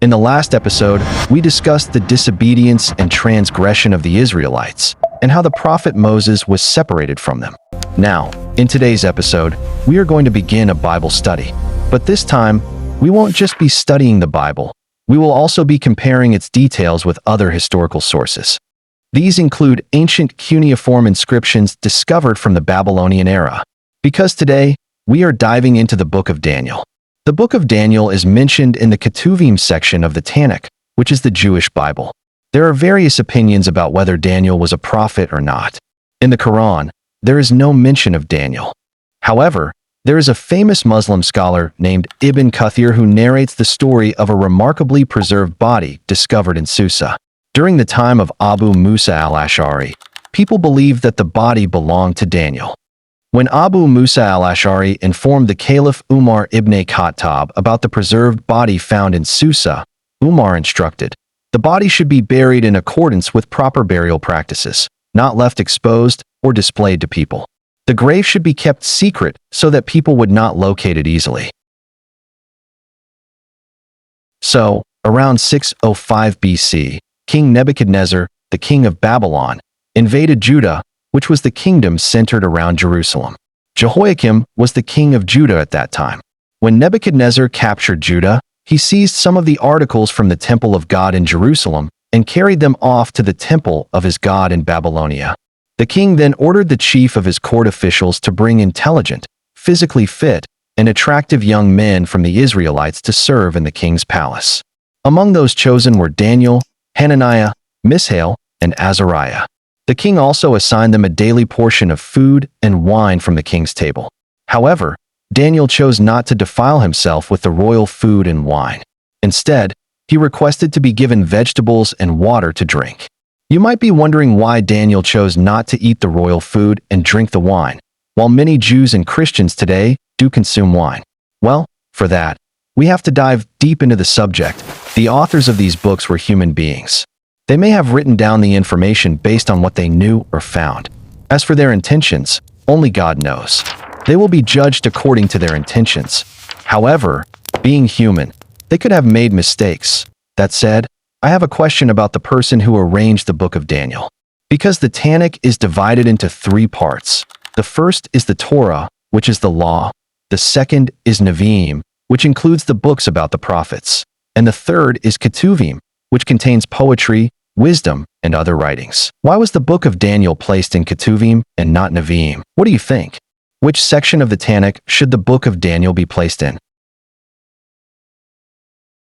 In the last episode, we discussed the disobedience and transgression of the Israelites, and how the prophet Moses was separated from them. Now, in today's episode, we are going to begin a Bible study. But this time, we won't just be studying the Bible, we will also be comparing its details with other historical sources. These include ancient cuneiform inscriptions discovered from the Babylonian era. Because today, we are diving into the Book of Daniel. The Book of Daniel is mentioned in the Ketuvim section of the Tanakh, which is the Jewish Bible. There are various opinions about whether Daniel was a prophet or not. In the Quran, there is no mention of Daniel. However, there is a famous Muslim scholar named Ibn Kathir who narrates the story of a remarkably preserved body discovered in Susa. During the time of Abu Musa al-Ash'ari, people believed that the body belonged to Daniel. When Abu Musa al-Ash'ari informed the Caliph Umar ibn Khattab about the preserved body found in Susa, Umar instructed, the body should be buried in accordance with proper burial practices, not left exposed or displayed to people. The grave should be kept secret so that people would not locate it easily. So, around 605 BC, King Nebuchadnezzar, the king of Babylon, invaded Judah, which was the kingdom centered around Jerusalem. Jehoiakim was the king of Judah at that time. When Nebuchadnezzar captured Judah, he seized some of the articles from the temple of God in Jerusalem and carried them off to the temple of his God in Babylonia. The king then ordered the chief of his court officials to bring intelligent, physically fit, and attractive young men from the Israelites to serve in the king's palace. Among those chosen were Daniel, Hananiah, Mishael, and Azariah. The king also assigned them a daily portion of food and wine from the king's table. However, Daniel chose not to defile himself with the royal food and wine. Instead, he requested to be given vegetables and water to drink. You might be wondering why Daniel chose not to eat the royal food and drink the wine, while many Jews and Christians today do consume wine. Well, for that, we have to dive deep into the subject. The authors of these books were human beings. They may have written down the information based on what they knew or found. As for their intentions, only God knows. They will be judged according to their intentions. However, being human, they could have made mistakes. That said, I have a question about the person who arranged the Book of Daniel. Because the Tanakh is divided into three parts. The first is the Torah, which is the law. The second is Nevi'im, which includes the books about the prophets. And the third is Ketuvim, which contains poetry, wisdom, and other writings. Why was the Book of Daniel placed in Ketuvim and not Nevi'im? What do you think? Which section of the Tanakh should the Book of Daniel be placed in?